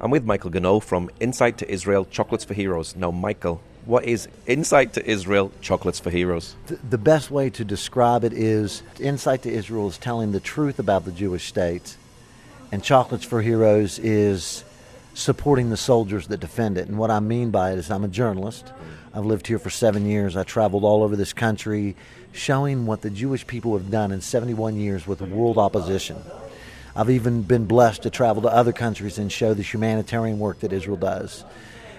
I'm with Michael Ganoe from Insight to Israel Chocolates for Heroes. Now, Michael, what is Insight to Israel Chocolates for Heroes? The best way to describe it is Insight to Israel is telling the truth about the Jewish state, and Chocolates for Heroes is supporting the soldiers that defend it. And what I mean by it is I'm a journalist. I've lived here for 7 years. I traveled all over this country showing what the Jewish people have done in 71 years with world opposition. I've even been blessed to travel to other countries and show the humanitarian work that Israel does.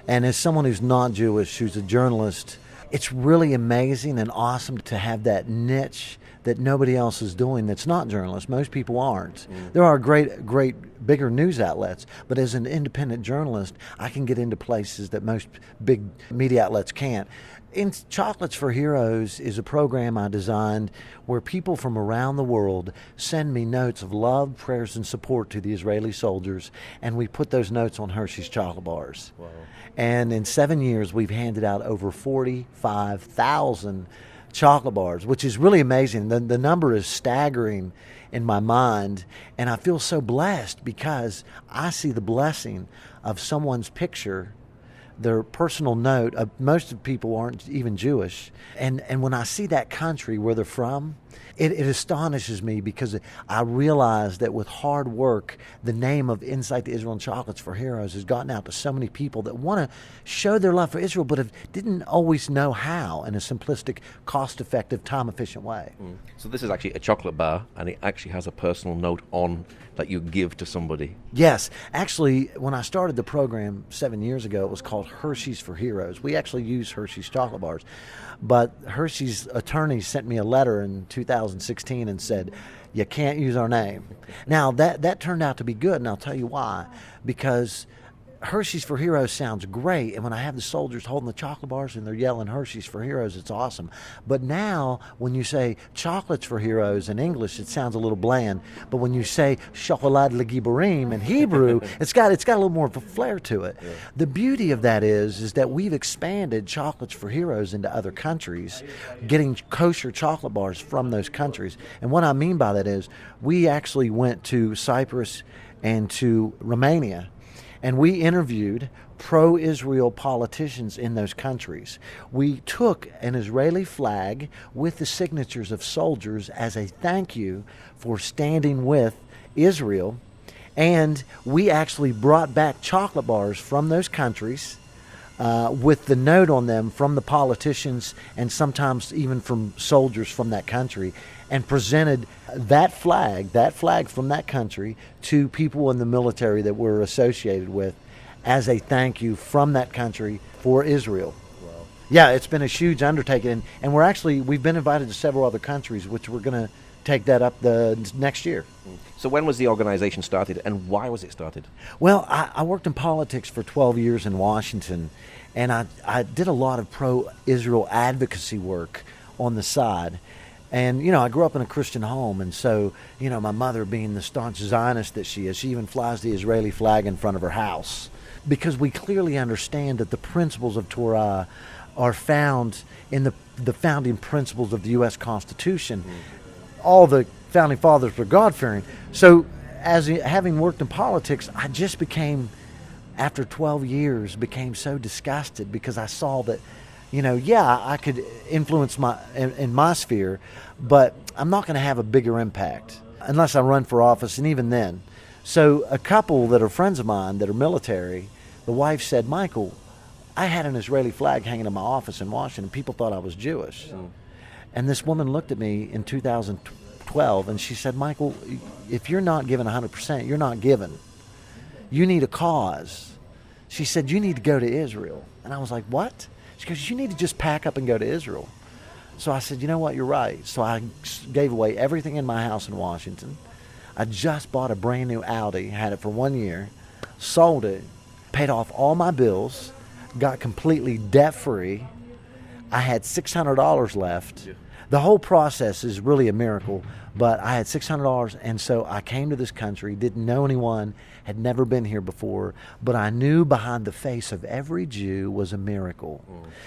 And as someone who's not Jewish, who's a journalist, it's really amazing and awesome to have that niche that nobody else is doing that's not journalists. Most people aren't. There are great, bigger news outlets, but as an independent journalist, I can get into places that most big media outlets can't. In Chocolates for Heroes is a program I designed where people from around the world send me notes of love, prayers, and support to the Israeli soldiers, and we put those notes on Hershey's chocolate bars. Wow. And in 7 years, we've handed out over 45,000 chocolate bars, which is really amazing. The number is staggering in my mind, and I feel so blessed because I see the blessing of someone's picture, their personal note. Most people aren't even Jewish, and when I see that country where they're from, it astonishes me because I realize that with hard work, the name of Insight to Israel and Chocolates for Heroes has gotten out to so many people that want to show their love for Israel, but didn't always know how in a simplistic, cost-effective, time-efficient way. So this is actually a chocolate bar, and it actually has a personal note on that you give to somebody. Yes. Actually, when I started the program 7 years ago, it was called Hershey's for Heroes. We actually use Hershey's chocolate bars. But Hershey's attorney sent me a letter in 2016 and said, you can't use our name. Now, that turned out to be good, and I'll tell you why. Because Hershey's for Heroes sounds great, and when I have the soldiers holding the chocolate bars and they're yelling Hershey's for Heroes, it's awesome. But now, when you say Chocolates for Heroes in English, it sounds a little bland. But when you say Chocolad Legiborim in Hebrew, it's got a little more of a flair to it. Yeah. The beauty of that is that we've expanded Chocolates for Heroes into other countries, getting kosher chocolate bars from those countries. And what I mean by that is we actually went to Cyprus and to Romania, and we interviewed pro-Israel politicians in those countries. We took an Israeli flag with the signatures of soldiers as a thank you for standing with Israel, and we actually brought back chocolate bars from those countries with the note on them from the politicians and sometimes even from soldiers from that country, and presented that flag from that country to people in the military that we're associated with as a thank you from that country for Israel. Wow. Yeah, it's been a huge undertaking, and we've been invited to several other countries, which we're going to take that up the next year. So when was the organization started, and why was it started? Well, I worked in politics for 12 years in Washington, and I did a lot of pro-Israel advocacy work on the side. And, I grew up in a Christian home, and so, my mother being the staunch Zionist that she is, she even flies the Israeli flag in front of her house. Because we clearly understand that the principles of Torah are found in the founding principles of the U.S. Constitution. All the founding fathers were God-fearing. So, having worked in politics, I just after 12 years, became so disgusted because I saw that, I could influence in my sphere, but I'm not going to have a bigger impact unless I run for office, and even then. So a couple that are friends of mine that are military, the wife said, Michael, I had an Israeli flag hanging in my office in Washington. People thought I was Jewish. And this woman looked at me in 2012, and she said, Michael, if you're not giving 100%, you're not giving. You need a cause. She said, you need to go to Israel. And I was like, what? She goes, you need to just pack up and go to Israel. So I said, you know what, you're right. So I gave away everything in my house in Washington. I just bought a brand new Audi, had it for 1 year, sold it, paid off all my bills, got completely debt-free. I had $600 left. The whole process is really a miracle, but I had $600, and so I came to this country, didn't know anyone, had never been here before, but I knew behind the face of every Jew was a miracle.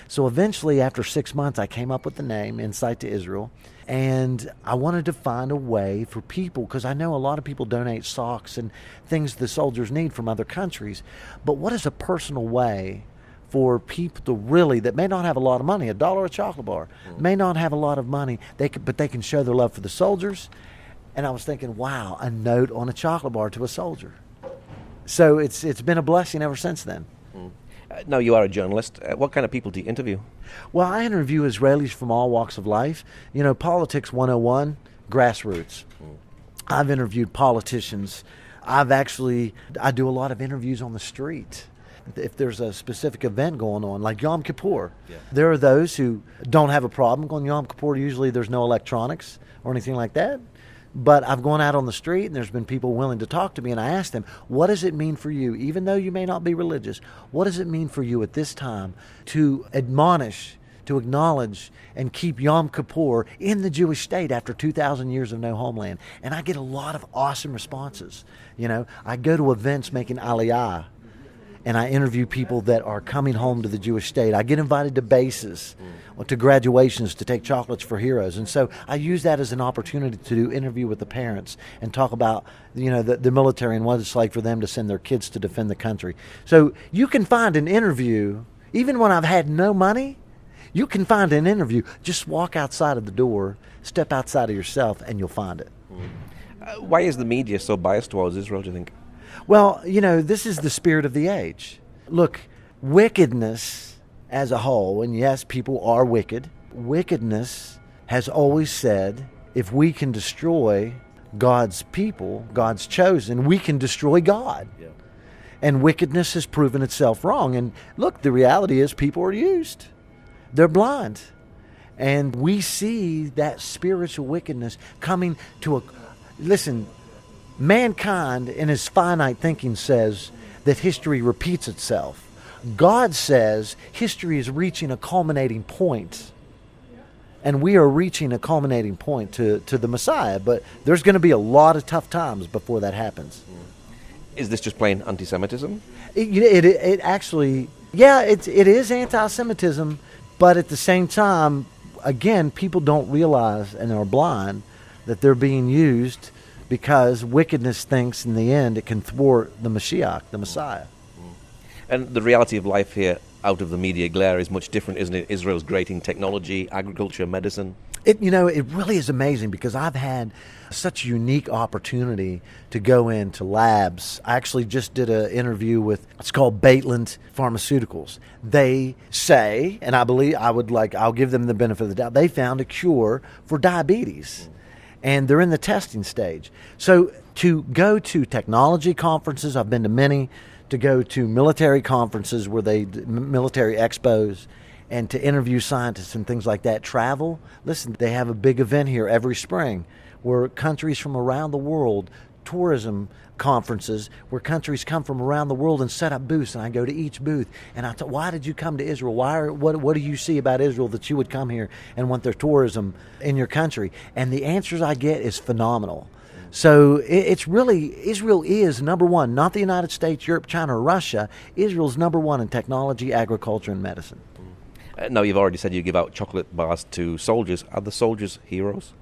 So eventually, after 6 months, I came up with the name, Insight to Israel, and I wanted to find a way for people, because I know a lot of people donate socks and things the soldiers need from other countries, but what is a personal way for people to really, that may not have a lot of money, $1 a chocolate bar, may not have a lot of money, but they can show their love for the soldiers. And I was thinking, wow, a note on a chocolate bar to a soldier. So it's been a blessing ever since then. Now, you are a journalist. What kind of people do you interview? Well, I interview Israelis from all walks of life. You know, Politics 101, grassroots. I've interviewed politicians. I do a lot of interviews on the street. If there's a specific event going on, like Yom Kippur, there are those who don't have a problem on Yom Kippur. Usually there's no electronics or anything like that. But I've gone out on the street, and there's been people willing to talk to me, and I asked them, what does it mean for you, even though you may not be religious, what does it mean for you at this time to admonish, to acknowledge, and keep Yom Kippur in the Jewish state after 2,000 years of no homeland? And I get a lot of awesome responses. You know, I go to events making Aliyah, and I interview people that are coming home to the Jewish state. I get invited to bases, to graduations, to take chocolates for heroes. And so I use that as an opportunity to do interview with the parents and talk about, you know, the military and what it's like for them to send their kids to defend the country. So you can find an interview, even when I've had no money, you can find an interview. Just walk outside of the door, step outside of yourself, and you'll find it. Why is the media so biased towards Israel, do you think? Well, you know, this is the spirit of the age. Look, wickedness as a whole, and yes, people are wicked. Wickedness has always said, if we can destroy God's people, God's chosen, we can destroy God. Yeah. And wickedness has proven itself wrong. And look, the reality is people are used. They're blind. And we see that spiritual wickedness coming to a... Listen, mankind in his finite thinking says that history repeats itself. God says history is reaching a culminating point. And we are reaching a culminating point to the Messiah. But there's going to be a lot of tough times before that happens. Is this just plain anti-Semitism? It actually, yeah, it is anti-Semitism. But at the same time, again, people don't realize and are blind that they're being used because wickedness thinks in the end it can thwart the Mashiach, the Messiah. And the reality of life here out of the media glare is much different, isn't it? Israel's great in technology, agriculture, medicine. It really is amazing because I've had such a unique opportunity to go into labs. I actually just did an interview with, it's called Bethlehem Pharmaceuticals. They say, and I'll give them the benefit of the doubt, they found a cure for diabetes. And they're in the testing stage. So to go to technology conferences, I've been to many, to go to military conferences military expos, and to interview scientists and things like that, travel. Listen, they have a big event here every spring where countries from around the world, tourism conferences, where countries come from around the world and set up booths, and I go to each booth and I thought, why did you come to Israel? What do you see about Israel that you would come here and want their tourism in your country? And the answers I get is phenomenal. So it's really, Israel is number one, not the United States, Europe, China, or Russia. Israel's number one in technology, agriculture, and medicine. Now, you've already said you give out chocolate bars to soldiers. Are the soldiers heroes?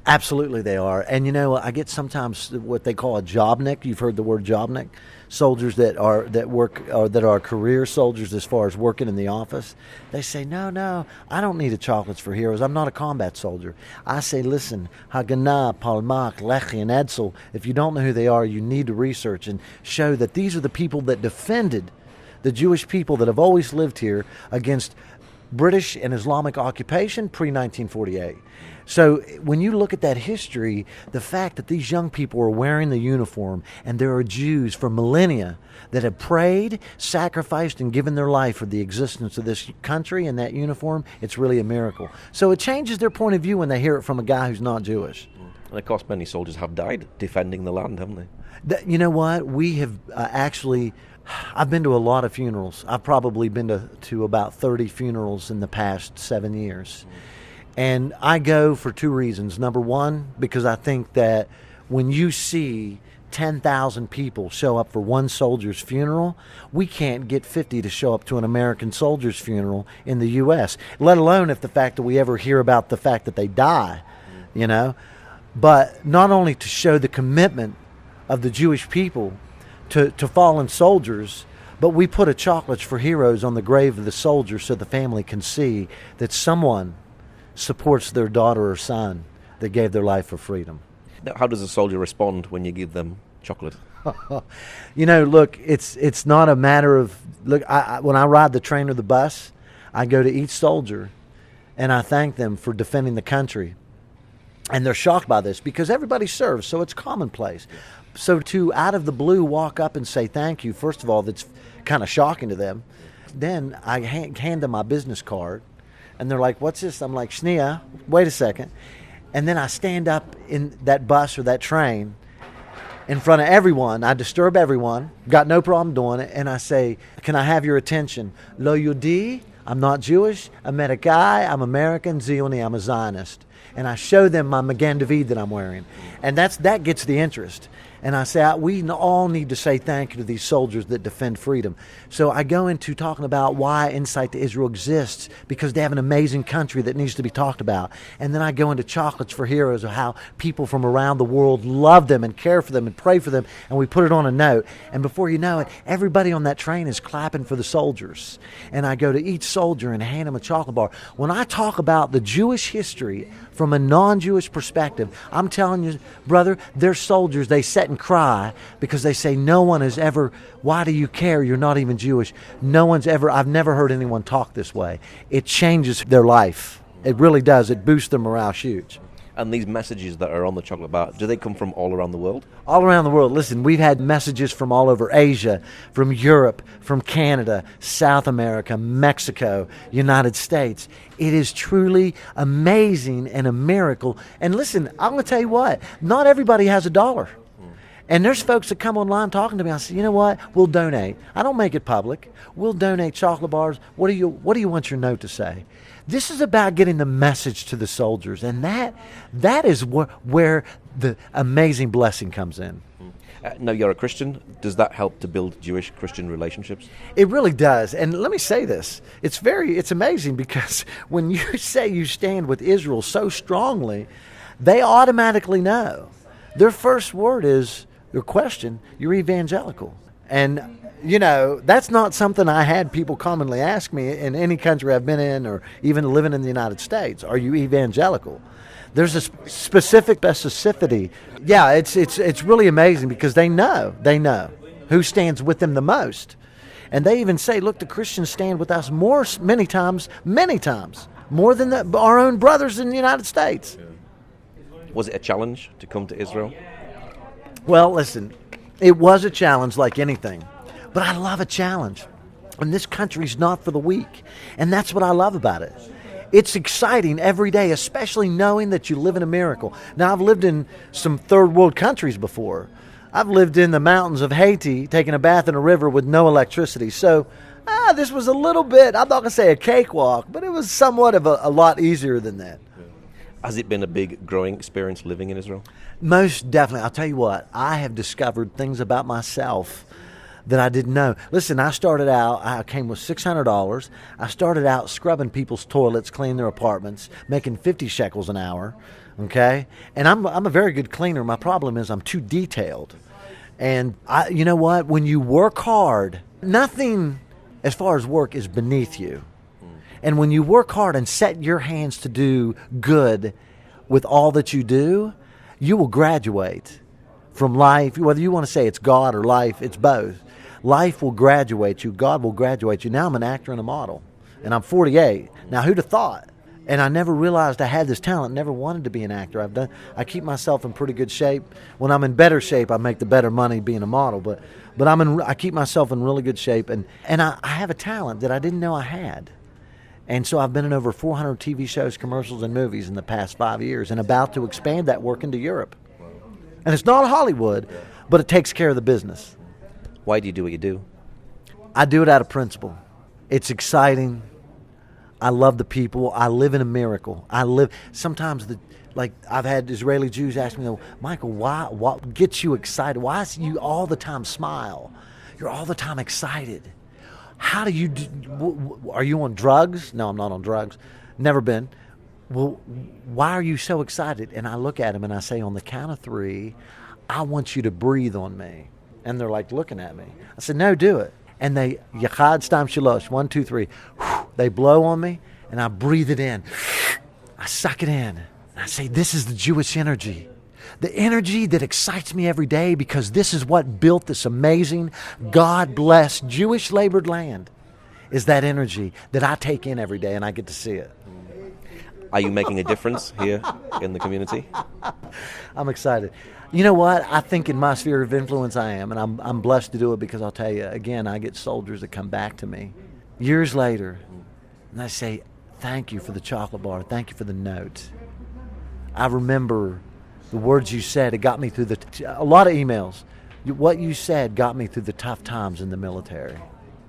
Absolutely they are. And, I get sometimes what they call a jobnik. You've heard the word jobnik. Soldiers that are career soldiers as far as working in the office. They say, no, I don't need a chocolates for heroes. I'm not a combat soldier. I say, listen, Ganoe, Palmach, Lechi, and Edsel, if you don't know who they are, you need to research and show that these are the people that defended the Jewish people that have always lived here against British and Islamic occupation pre-1948. So when you look at that history, the fact that these young people are wearing the uniform, and there are Jews for millennia that have prayed, sacrificed, and given their life for the existence of this country and that uniform, it's really a miracle. So it changes their point of view when they hear it from a guy who's not Jewish. And of course, many soldiers have died defending the land, haven't they? You know what? We have I've been to a lot of funerals. I've probably been to about 30 funerals in the past 7 years. And I go for two reasons. Number one, because I think that when you see 10,000 people show up for one soldier's funeral, we can't get 50 to show up to an American soldier's funeral in the U.S., let alone if the fact that we ever hear about the fact that they die, you know. But not only to show the commitment of the Jewish people to fallen soldiers, but we put a Chocolates for Heroes on the grave of the soldier so the family can see that someone supports their daughter or son that gave their life for freedom. How does a soldier respond when you give them chocolate? You know, look, it's not a matter of, look, when I ride the train or the bus, I go to each soldier and I thank them for defending the country. And they're shocked by this because everybody serves, so it's commonplace. So to out of the blue walk up and say thank you, first of all, that's kind of shocking to them. Then I hand them my business card and they're like, what's this? I'm like, Shnia, wait a second. And then I stand up in that bus or that train in front of everyone. I disturb everyone, got no problem doing it, and I say, can I have your attention? Lo Yehudi, I'm not Jewish, Amerikai, I'm American, Zioni, I'm a Zionist. And I show them my Magen David that I'm wearing. And that gets the interest. And I say, we all need to say thank you to these soldiers that defend freedom. So I go into talking about why Insight to Israel exists, because they have an amazing country that needs to be talked about. And then I go into Chocolates for Heroes of how people from around the world love them and care for them and pray for them. And we put it on a note. And before you know it, everybody on that train is clapping for the soldiers. And I go to each soldier and hand them a chocolate bar. When I talk about the Jewish history from a non-Jewish perspective, I'm telling you, brother, they're soldiers. They sit and cry because they say no one has ever, why do you care? You're not even Jewish. No one's ever, I've never heard anyone talk this way. It changes their life. It really does. It boosts their morale huge. And these messages that are on the chocolate bar, do they come from all around the world? All around the world. Listen, we've had messages from all over Asia, from Europe, from Canada, South America, Mexico, United States. It is truly amazing and a miracle. And listen, I'm going to tell you what, not everybody has $1. And there's folks that come online talking to me. I say, you know what? We'll donate. I don't make it public. We'll donate chocolate bars. What do you want your note to say? This is about getting the message to the soldiers, and that is where the amazing blessing comes in. Now, you're a Christian. Does that help to build Jewish-Christian relationships? It really does. And let me say this. It's amazing because when you say you stand with Israel so strongly, they automatically know. Their first word is, their question, you're evangelical. And you know, that's not something I had people commonly ask me in any country I've been in or even living in the United States. Are you evangelical? There's a specific specificity. Yeah, it's really amazing because they know who stands with them the most. And they even say, look, the Christians stand with us many times, more than our own brothers in the United States. Was it a challenge to come to Israel? Well, listen, it was a challenge like anything. But I love a challenge. And this country's not for the weak. And that's what I love about it. It's exciting every day, especially knowing that you live in a miracle. Now, I've lived in some third world countries before. I've lived in the mountains of Haiti, taking a bath in a river with no electricity. So, this was a little bit, I'm not going to say a cakewalk, but it was somewhat of a lot easier than that. Has it been a big growing experience living in Israel? Most definitely. I'll tell you what, I have discovered things about myself that I didn't know. Listen, I came with $600. I started out scrubbing people's toilets, cleaning their apartments, making 50 shekels an hour, okay? And I'm a very good cleaner. My problem is I'm too detailed. And you know what? When you work hard, nothing as far as work is beneath you. And when you work hard and set your hands to do good with all that you do, you will graduate from life. Whether you want to say it's God or life, it's both. Life will graduate you. God will graduate you. Now I'm an actor and a model, and I'm 48. Now, who'd have thought? And I never realized I had this talent. Never wanted to be an actor. I keep myself in pretty good shape. When I'm in better shape, I make the better money being a model. But I keep myself in really good shape, and I have a talent that I didn't know I had. And so I've been in over 400 TV shows, commercials, and movies in the past 5 years, and about to expand that work into Europe. And it's not Hollywood, but it takes care of the business. Why do you do what you do? I do it out of principle. It's exciting. I love the people. I live in a miracle. Sometimes I've had Israeli Jews ask me, Michael, what gets you excited? Why is you all the time smile? You're all the time excited. How do you are you on drugs? No, I'm not on drugs. Never been. Well, why are you so excited? And I look at them and I say, on the count of 3, I want you to breathe on me. And they're like looking at me. I said, no, do it. And they, Yachad Stam Shalosh, 1, 2, 3. They blow on me and I breathe it in. I suck it in. And I say, this is the Jewish energy. The energy that excites me every day, because this is what built this amazing, God-blessed, Jewish-labored land, is that energy that I take in every day and I get to see it. Are you making a difference here in the community? I'm excited. You know what? I think in my sphere of influence I am, and I'm blessed to do it, because I'll tell you, again, I get soldiers that come back to me years later, and I say, thank you for the chocolate bar. Thank you for the note. I remember the words you said. It got me through a lot of emails. What you said got me through the tough times in the military.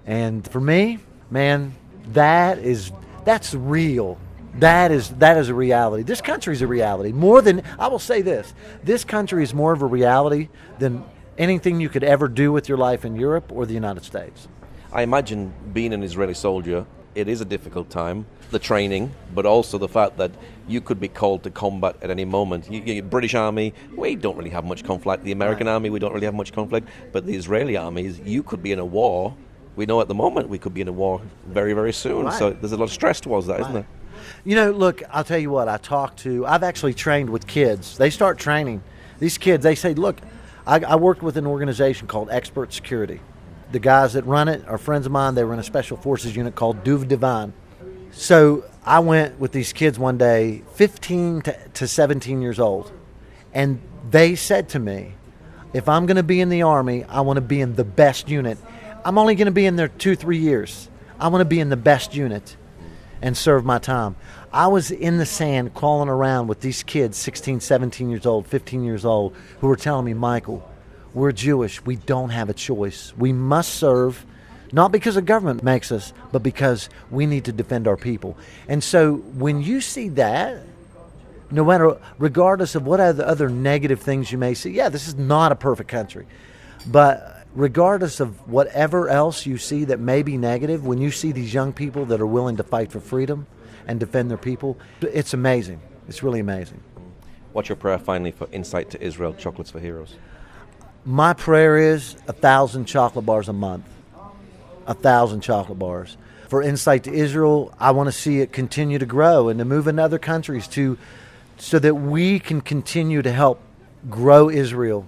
And for me, man, that's real. That is a reality. This country is a reality. More than, I will say this country is more of a reality than anything you could ever do with your life in Europe or the United States. I imagine being an Israeli soldier, it is a difficult time, the training, but also the fact that you could be called to combat at any moment. British Army, we don't really have much conflict. The American Army, we don't really have much conflict. But the Israeli armies, you could be in a war. We know at the moment we could be in a war very, very soon. Right. So there's a lot of stress towards that, isn't there? You know, look, I'll tell you what, I've actually trained with kids. They start training. These kids, they say, look, I worked with an organization called Expert Security. The guys that run it are friends of mine. They run a special forces unit called Duv Divan. So I went with these kids one day, 15 to 17 years old, and they said to me, if I'm going to be in the Army, I want to be in the best unit. I'm only going to be in there 2-3 years. I want to be in the best unit and serve my time. I was in the sand crawling around with these kids, 16, 17 years old, 15 years old, who were telling me, Michael, we're Jewish. We don't have a choice. We must serve, not because the government makes us, but because we need to defend our people. And so when you see that, no matter, regardless of what other negative things you may see, yeah, this is not a perfect country, but regardless of whatever else you see that may be negative, when you see these young people that are willing to fight for freedom and defend their people, it's amazing. It's really amazing. What's your prayer finally for Insight to Israel, Chocolates for Heroes? My prayer is 1,000 chocolate bars a month. 1,000 chocolate bars. For Insight to Israel, I want to see it continue to grow and to move in other countries so that we can continue to help grow Israel,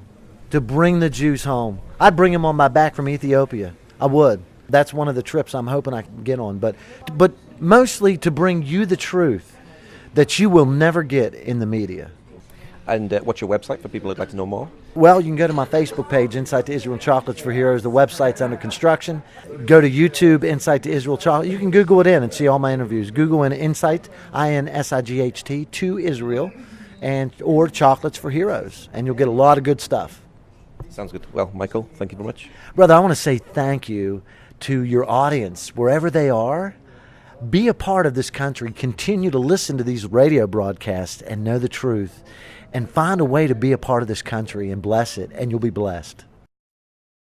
to bring the Jews home. I'd bring them on my back from Ethiopia. I would. That's one of the trips I'm hoping I can get on. But mostly to bring you the truth that you will never get in the media. And what's your website for people who'd like to know more? Well, you can go to my Facebook page, Insight to Israel and Chocolates for Heroes. The website's under construction. Go to YouTube, Insight to Israel Chocolate. You can Google it in and see all my interviews. Google in Insight, INSIGHT, to Israel, or Chocolates for Heroes, and you'll get a lot of good stuff. Sounds good. Well, Michael, thank you very much. Brother, I want to say thank you to your audience, wherever they are. Be a part of this country. Continue to listen to these radio broadcasts and know the truth. And find a way to be a part of this country and bless it, and you'll be blessed.